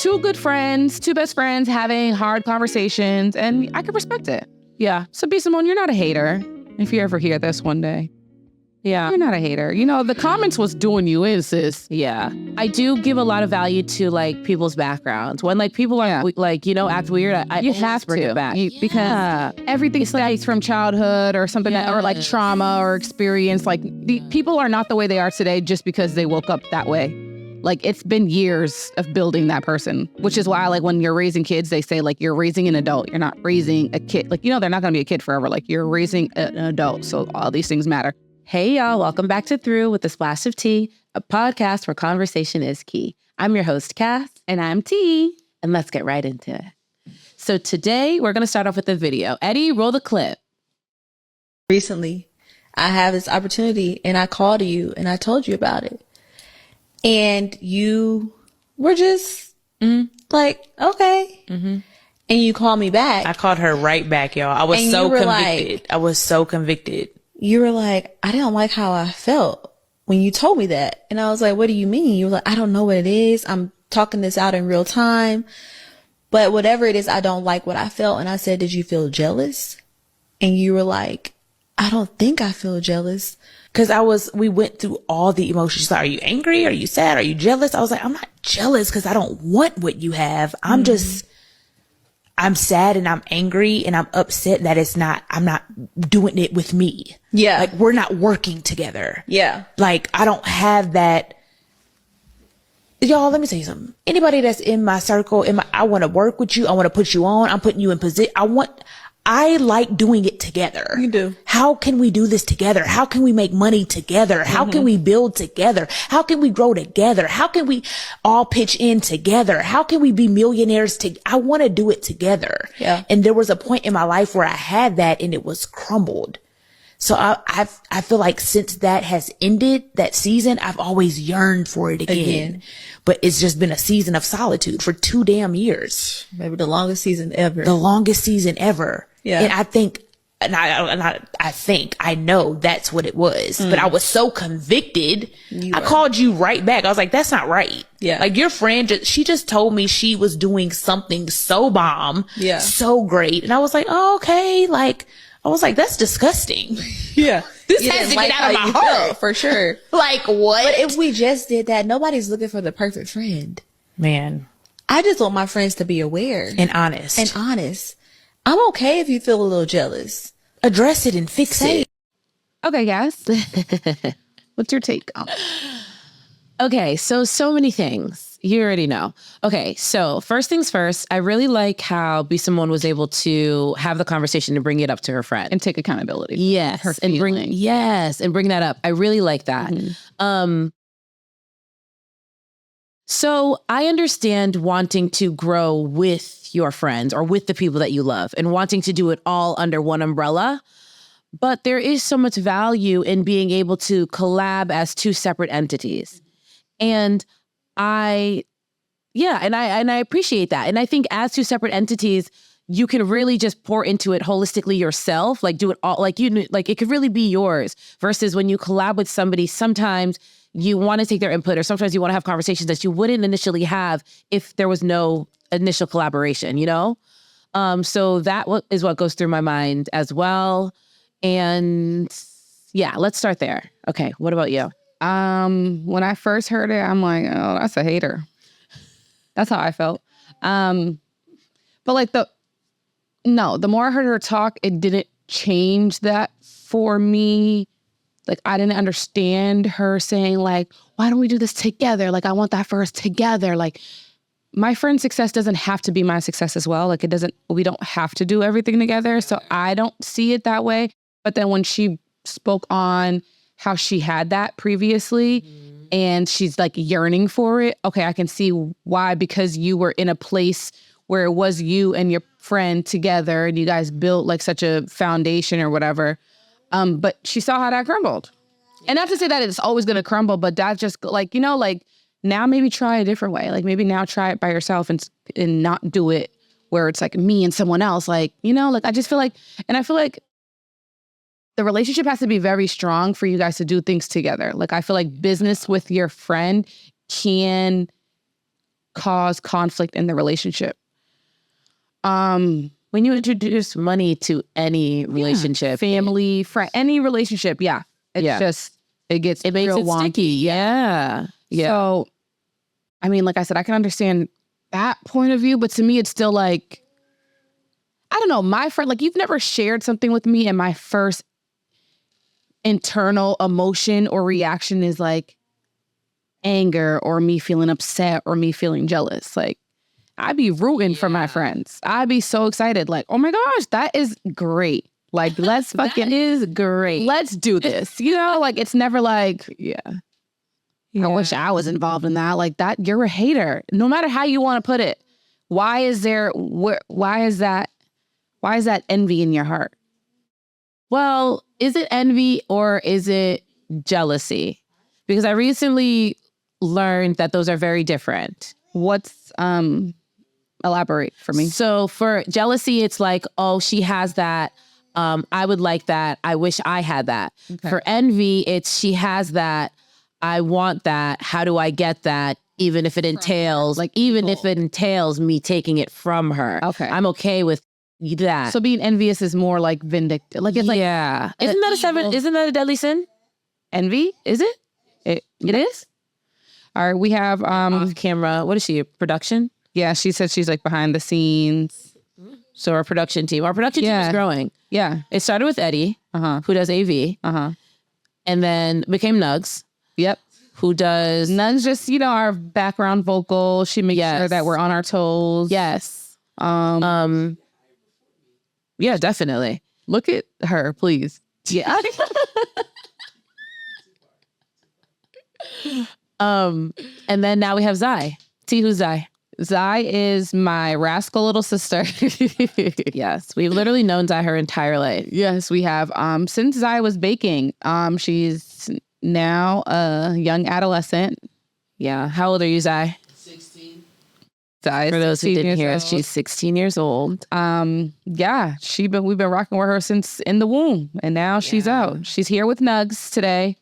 two good friends, two best friends having hard conversations, and I can respect it. Yeah. So B.Simone, you're not a hater. If you ever hear this one day. Yeah. You're not a hater. You know, the comments was doing you in, sis. Yeah. I do give a lot of value to like people's backgrounds. When like people are like, you know, act weird, you have to bring it back. Because everything is from childhood or something or like trauma or experience. Like the people are not the way they are today just because they woke up that way. Like it's been years of building that person, which is why like when you're raising kids, they say like you're raising an adult. You're not raising a kid. Like, you know, they're not going to be a kid forever. Like you're raising an adult. So all these things matter. Hey, y'all. Welcome back to Through with a Splash of Tea, a podcast where conversation is key. I'm your host, Cass. And I'm T. And let's get right into it. So today we're going to start off with a video. Eddie, roll the clip. Recently, I have this opportunity and I called you and I told you about it. And you were just like, okay. Mm-hmm. And you called me back. I called her right back, y'all. I was so convicted. I was so convicted. You were like, I didn't like how I felt when you told me that. And I was like, what do you mean? You were like, I don't know what it is. I'm talking this out in real time. But whatever it is, I don't like what I felt. And I said, did you feel jealous? And you were like, I don't think I feel jealous. Cause we went through all the emotions. Like, are you angry? Are you sad? Are you jealous? I was like, I'm not jealous because I don't want what you have. I'm sad and I'm angry and I'm upset that I'm not doing it with me. Yeah. Like we're not working together. Yeah. Like I don't have that. Y'all, let me tell you something. Anybody that's in my circle, I want to work with you. I want to put you on. I'm putting you in position. I like doing it together. You do. How can we do this together? How can we make money together? How can we build together? How can we grow together? How can we all pitch in together? How can we be millionaires I want to do it together. Yeah. And there was a point in my life where I had that and it was crumbled. So I feel like since that has ended, that season, I've always yearned for it again. But it's just been a season of solitude for 2 damn years. Maybe the longest season ever. The longest season ever. Yeah. And I think, I know that's what it was, but I was so convicted. I called you right back. I was like, that's not right. Yeah. Like your friend, she just told me she was doing something so bomb. Yeah. So great. And I was like, oh, okay. Like, I was like, that's disgusting. Yeah. This has to get out of my heart. For sure. Like what? But if we just did that, nobody's looking for the perfect friend. Man. I just want my friends to be aware. And honest. I'm okay if you feel a little jealous. Address it and fix it. Okay, guys. What's your take on it? Okay, so many things. You already know. Okay, so first things first, I really like how B.Simone was able to have the conversation and bring it up to her friend. And take accountability. Yes. And bring that up. I really like that. Mm-hmm. So I understand wanting to grow with your friends or with the people that you love and wanting to do it all under one umbrella. But there is so much value in being able to collab as two separate entities. And I appreciate that. And I think as two separate entities, you can really just pour into it holistically yourself, like do it all, like it could really be yours versus when you collab with somebody, sometimes you want to take their input or sometimes you want to have conversations that you wouldn't initially have if there was no initial collaboration, you know? So that is what goes through my mind as well. And yeah, let's start there. Okay. What about you? When I first heard it, I'm like, oh, that's a hater. That's how I felt. But like the more I heard her talk, it didn't change that for me. Like, I didn't understand her saying like, why don't we do this together? Like, I want that first together. Like, my friend's success doesn't have to be my success as well. Like, we don't have to do everything together. So I don't see it that way. But then when she spoke on how she had that previously and she's like yearning for it. Okay, I can see why, because you were in a place where it was you and your friend together and you guys built like such a foundation or whatever. But she saw how that crumbled. And not to say that it's always going to crumble, but that's just like, you know, like now maybe try a different way. Like maybe now try it by yourself and not do it where it's like me and someone else. Like, you know, like I just feel like, and I feel like the relationship has to be very strong for you guys to do things together. Like, I feel like business with your friend can cause conflict in the relationship. When you introduce money to any relationship, Family, friend, any relationship, it's just it makes it real wonky. sticky. Yeah. So, I mean, like I said, I can understand that point of view, but to me, it's still like, I don't know, my friend, like you've never shared something with me and my first internal emotion or reaction is like anger or me feeling upset or me feeling jealous. Like I'd be rooting for my friends. I'd be so excited. Like, oh my gosh, that is great. Like, let's fucking, that is great. let's do this. You know, like it's never like, I wish I was involved in that. Like that, you're a hater. No matter how you want to put it. Why is that envy in your heart? Well, is it envy or is it jealousy? Because I recently learned that those are very different. What's elaborate for me? So for jealousy, it's like, oh, she has that. I would like that. I wish I had that. Okay. For envy, it's she has that. I want that. How do I get that? Even if it entails, if it entails me taking it from her. Okay. I'm okay with that. So being envious is more like vindictive. Like it's like, Isn't that a deadly sin? envy? Is it? It is? All right, we have Off camera. What is she? Production? yeah, she said she's like behind the scenes. So our production team is growing. Yeah. It started with Eddie, who does AV, and then became Nugs, Yep. who does Nun's just, our background vocal. She makes sure that we're on our toes. yes, yeah, definitely. Look at her, please. Yeah. And then now we have Zai. See who's Zai? Zai is my rascal little sister. Yes, we've literally known Zai her entire life. Yes, we have. Since Zai was baking, she's now a young adolescent. Yeah. How old are you, Zai? 16. Zai is For those who 16 didn't years hear old. us, she's 16 years old. Yeah, we've been rocking with her since in the womb, and now she's out. She's here with Nugs today.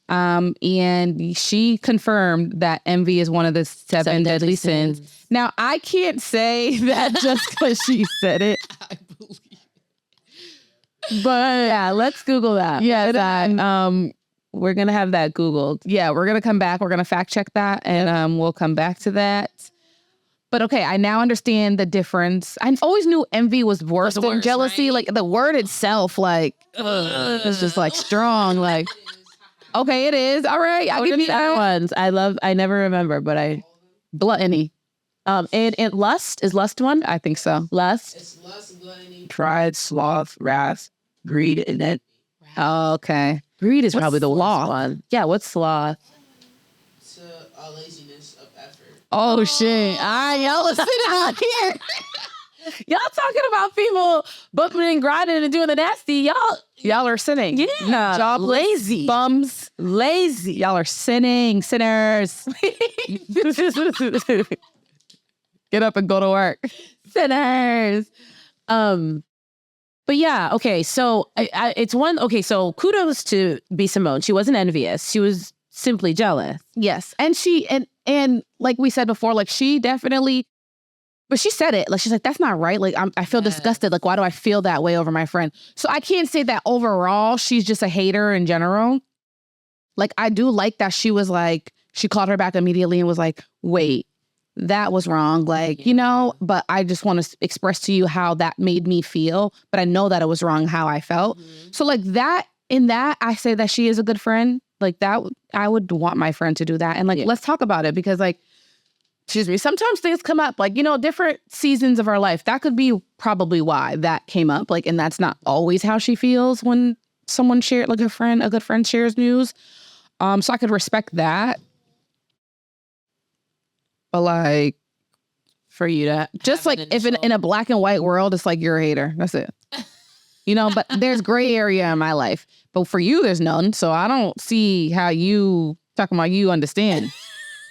And she confirmed that envy is one of the seven deadly sins. Now, I can't say that just because she said it. I believe. But Yeah, let's Google that. yeah, We're going to have that Googled. yeah, we're going to come back. We're going to fact check that, and we'll come back to that. But okay, I now understand the difference. I always knew envy was worse than jealousy. right? Like the word itself, like it's just like strong. Like okay, it is all right. I'll give you that one. ones. I never remember, but Gluttony. and lust, is lust one? I think so. Lust. It's lust, gluttony, Pride, sloth, wrath, greed, and then Okay. Greed is What's probably the worst sloth? one. Yeah, what's sloth? to laziness of effort. Oh shit! Y'all listen out here. Y'all talking about people bumping and grinding and doing the nasty. Y'all are sinning. Yeah. Jobless, Lazy. bums, Lazy. y'all are sinning, sinners. Get up and go to work. Sinners. But yeah, okay. So it's one. Okay, so kudos to B.Simone. She wasn't envious. She was simply jealous. Yes, and she and like we said before, like she definitely. But she said it. Like she's like, that's not right. Like I feel disgusted. Like why do I feel that way over my friend? So I can't say that overall she's just a hater in general. Like I do like that she was like she called her back immediately and was like, wait, that was wrong. Like but I just want to express to you how that made me feel. But I know that it was wrong how I felt. So like that in that I say that she is a good friend. Like that I would want my friend to do that. And like let's talk about it because like. Excuse me. Sometimes things come up, like, different seasons of our life. That could be probably why that came up. Like, and that's not always how she feels when someone shared, like a good friend shares news. So I could respect that. But like, For you to just like if in a black and white world, it's like you're a hater. That's it. But there's gray area in my life. But for you, there's none. So I don't see how you talking about you understand.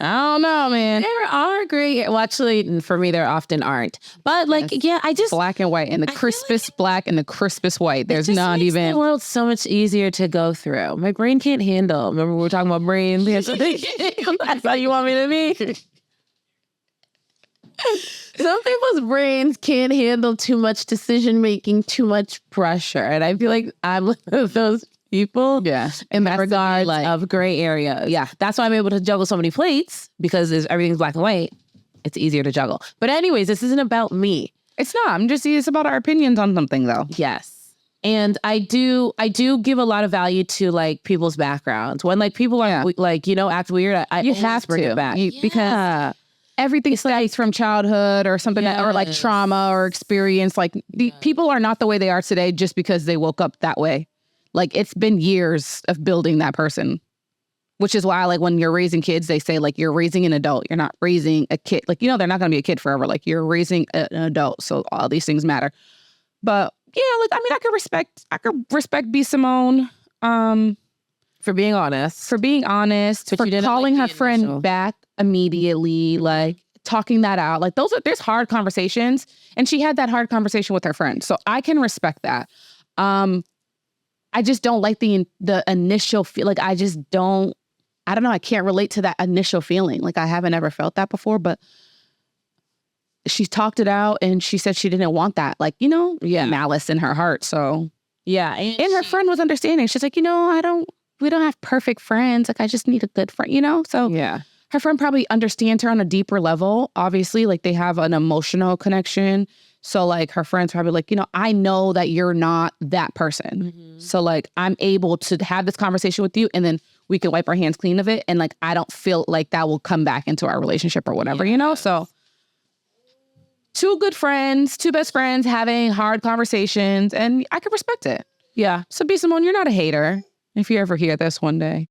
I don't know, man. There are great. Well, actually, for me, there often aren't. But like, I just Black and white, and the crispest black and the crispest white. There's just not makes even. the world so much easier to go through. My brain can't handle. Remember we were talking about brain. That's how you want me to be. Some people's brains can't handle too much decision making, too much pressure. And I feel like I'm one of those people. Yeah. In that regard, of gray area. Yeah. That's why I'm able to juggle so many plates, because everything's black and white. It's easier to juggle. But anyways, this isn't about me. It's not. It's about our opinions on something, though. Yes. And I do give a lot of value to like people's backgrounds. When like people are like, act weird, I You have bring to. it back. Because everything stems from childhood or something, or like trauma or experience. Like people are not the way they are today just because they woke up that way. Like it's been years of building that person, which is why like when you're raising kids, they say like you're raising an adult. You're not raising a kid. Like, they're not going to be a kid forever. Like you're raising an adult. So all these things matter. But yeah, like, I mean, I could respect B.Simone For being honest. for calling her friend back immediately, like talking that out. Like there's hard conversations, and she had that hard conversation with her friend. So I can respect that. I just don't like the initial feel. Like I just don't. I don't know. I can't relate to that initial feeling. Like I haven't ever felt that before, but she talked it out, and she said she didn't want that. Like malice in her heart. So Yeah. and her friend was understanding. She's like, we don't have perfect friends. Like I just need a good friend. So Yeah. her friend probably understands her on a deeper level. Obviously, like they have an emotional connection. So like her friend's probably like, I know that you're not that person. Mm-hmm. So like I'm able to have this conversation with you, and then we can wipe our hands clean of it. And like I don't feel like that will come back into our relationship or whatever, So two best friends having hard conversations, and I could respect it. Yeah. So B.Simone, you're not a hater. If you ever hear this one day.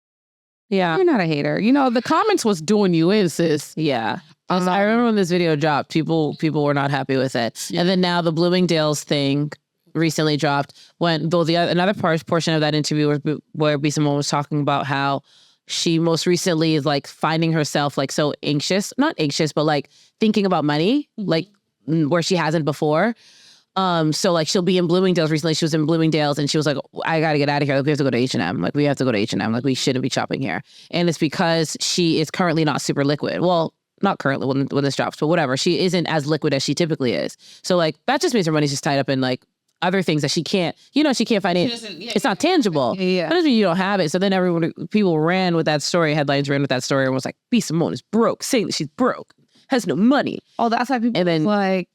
Yeah. You're not a hater. The comments was doing you in, sis. Yeah. I remember when this video dropped, people were not happy with it. And then now the Bloomingdale's thing recently dropped, another portion of that interview where B.Simone was talking about how she most recently is like finding herself like so anxious, not anxious, but like thinking about money, like where she hasn't before. So like she'll be in Bloomingdale's. Recently she was in Bloomingdale's, and she was like, I gotta get out of here. Like, we have to go to H&M. Like we have to go to H&M. Like we shouldn't be shopping here. And it's because she is currently not super liquid. Well, not currently when this drops, but whatever. She isn't as liquid as she typically is. So like that just means her money's just tied up in like other things that she can't, she can't find it. It's not tangible. Yeah. But doesn't mean you don't have it. So then people ran with that story, headlines ran with that story, and was like, B.Simone is broke, saying that she's broke, has no money. Oh, that's why people And then- like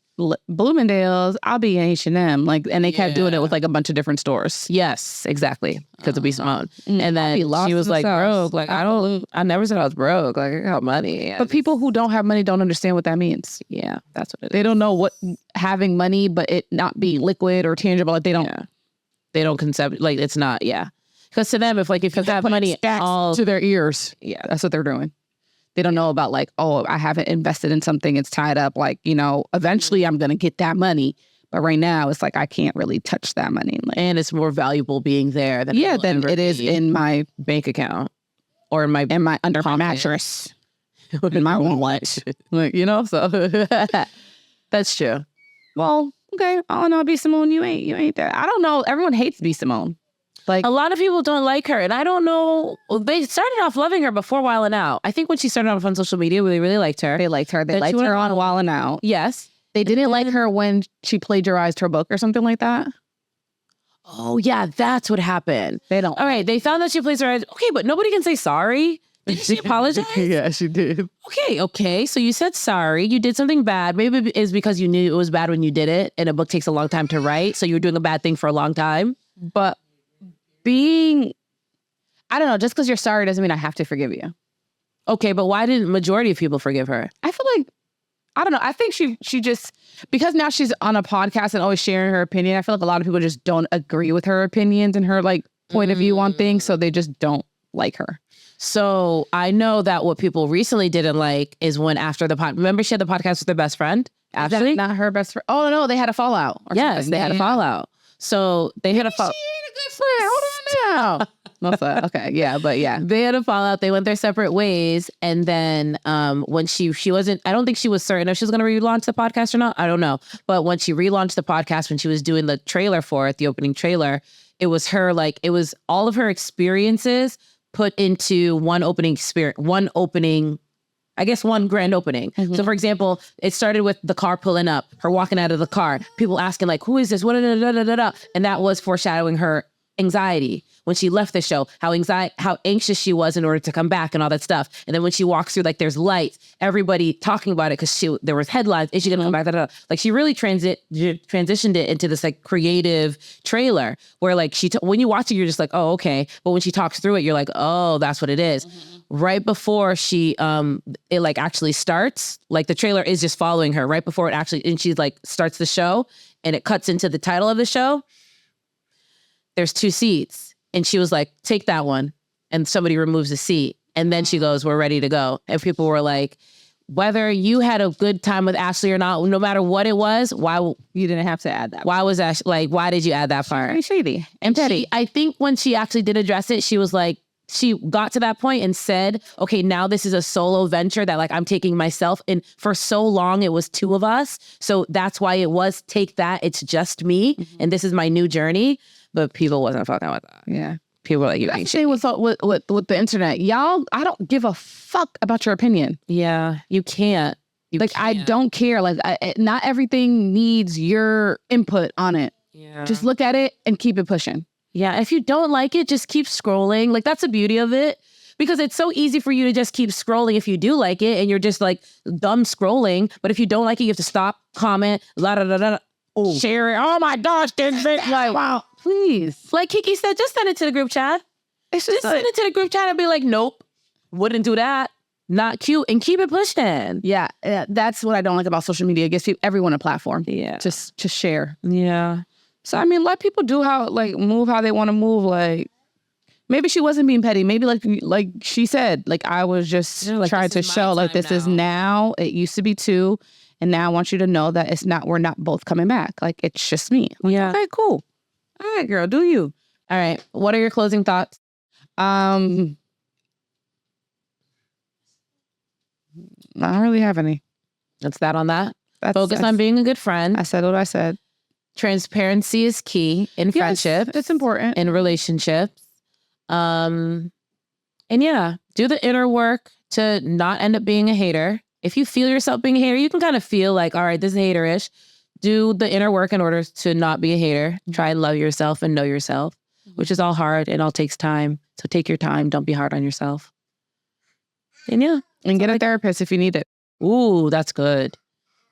Bloomingdale's, I'll be in H&M. Like, and they kept doing it with like a bunch of different stores. Yes, exactly. Because of B.Simone. Mm. And then Be lost she was like, themselves. broke. Like, I never said I was broke. Like, I got money. But people who don't have money don't understand what that means. Yeah, that's what it is. They don't know what having money, but it not being liquid or tangible. Like they don't. Yeah. They don't concept, like, it's not, Because to them, if you have money all to their ears. Yeah. That's what they're doing. They don't know about like, oh, I haven't invested in something. It's tied up. Like, eventually I'm going to get that money. But right now it's like, I can't really touch that money. Like, and it's more valuable being there than than it is in my bank account or in my under my mattress, in my wallet. Like, so That's true. well, okay. Oh no, B.Simone, you ain't that. I don't know. Everyone hates B.Simone. Like A lot of people don't like her, and I don't know. They started off loving her before Wildin' Out. I think when she started off on social media, they really liked her. they liked her. They Then she liked her went on Wildin' Out. Yes. They didn't like her when she plagiarized her book or something like that. Oh, yeah, that's what happened. They don't. All right, they found that she plagiarized. Okay, but nobody can say sorry. Did she apologize? Yeah, she did. Okay. So you said sorry. You did something bad. Maybe it's because you knew it was bad when you did it, and a book takes a long time to write. So you were doing a bad thing for a long time. But I don't know, just because you're sorry doesn't mean I have to forgive you. Okay, but why didn't majority of people forgive her? I feel like, I don't know. I think she just, because now she's on a podcast and always sharing her opinion, I feel like a lot of people just don't agree with her opinions and her like point of view on things. So they just don't like her. So I know that what people recently didn't like is when after remember she had the podcast with her best friend? Is Ashley? that not her best friend? Oh, no, they had a fallout. Or Yes, something. they had a fallout. So they had a fallout. She ain't a good friend. Hold on now. What's that? Okay, yeah, but yeah. They had a fallout. They went their separate ways. And then when she wasn't, I don't think she was certain if she was going to relaunch the podcast or not. I don't know. But when she relaunched the podcast, when she was doing the trailer for it, the opening trailer, it was her, like, it was all of her experiences put into one opening I guess one grand opening. So for example, it started with the car pulling up, her walking out of the car, people asking like, who is this? What? And that was foreshadowing her anxiety when she left the show, how anxious she was in order to come back and all that stuff. And then when she walks through, like there's lights, everybody talking about it because there was headlines. Is she gonna come back? Like she really transitioned it into this like creative trailer where like when you watch it, you're just like, oh, okay. But when she talks through it, you're like, oh, that's what it is. Right before she, it like actually starts, like the trailer is just following her right before it actually, and she like starts the show and it cuts into the title of the show. There's 2 seats. And she was like, take that one. And somebody removes a seat. And then she goes, we're ready to go. And people were like, whether you had a good time with Ashley or not, no matter what it was, why You didn't have to add that. why was Ashley, like, why did you add that part? Very shady and petty. I think when she actually did address it, she was like, she got to that point and said, okay, now this is a solo venture that like I'm taking myself. And for so long, it was 2 of us. So that's why it was take that. It's just me. And this is my new journey. But people wasn't fucking with that. Yeah. People were like, you That's ain't the shit. thing with the internet. Y'all, I don't give a fuck about your opinion. Yeah, you can't. I don't care. Like, not everything needs your input on it. Yeah. Just look at it and keep it pushing. Yeah, if you don't like it, just keep scrolling. Like, that's the beauty of it. Because it's so easy for you to just keep scrolling if you do like it and you're just like dumb scrolling. But if you don't like it, you have to stop, comment, share it. Oh my gosh, this bitch. Like, wow. Please. Like Kiki said, just send it to the group chat. It's Just send it to the group chat and be like, nope, wouldn't do that. Not cute. And keep it pushing. Yeah, that's what I don't like about social media. It gives everyone a platform. Yeah. Just share. Yeah. So, I mean, let people do move how they want to move. Like, maybe she wasn't being petty. Maybe like she said, like, I was just trying to show like this is now. It used to be 2. And now I want you to know that we're not both coming back. Like, it's just me. Yeah. Okay, cool. All right, girl, do you? All right. What are your closing thoughts? I don't really have any. That's that on that. That's On being a good friend. I said what I said. Transparency is key in friendship. It's important. In relationships. And yeah, do the inner work to not end up being a hater. If you feel yourself being a hater, you can kind of feel like, all right, this is hater-ish. Do the inner work in order to not be a hater. Try and love yourself and know yourself, which is all hard and all takes time. So take your time. Don't be hard on yourself. And yeah. And get a therapist if you need it. Ooh, that's good.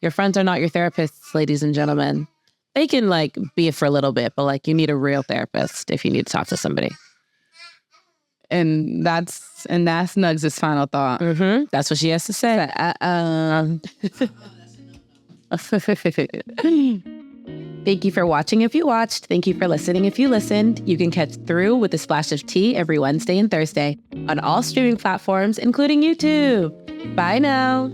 Your friends are not your therapists, ladies and gentlemen. They can like be it for a little bit, but like you need a real therapist if you need to talk to somebody. And that's Nugs' final thought. That's what she has to say. Thank you for watching if you watched. Thank you for listening if you listened. You can catch Through with a Splash of Tea every Wednesday and Thursday on all streaming platforms, including YouTube. Bye now.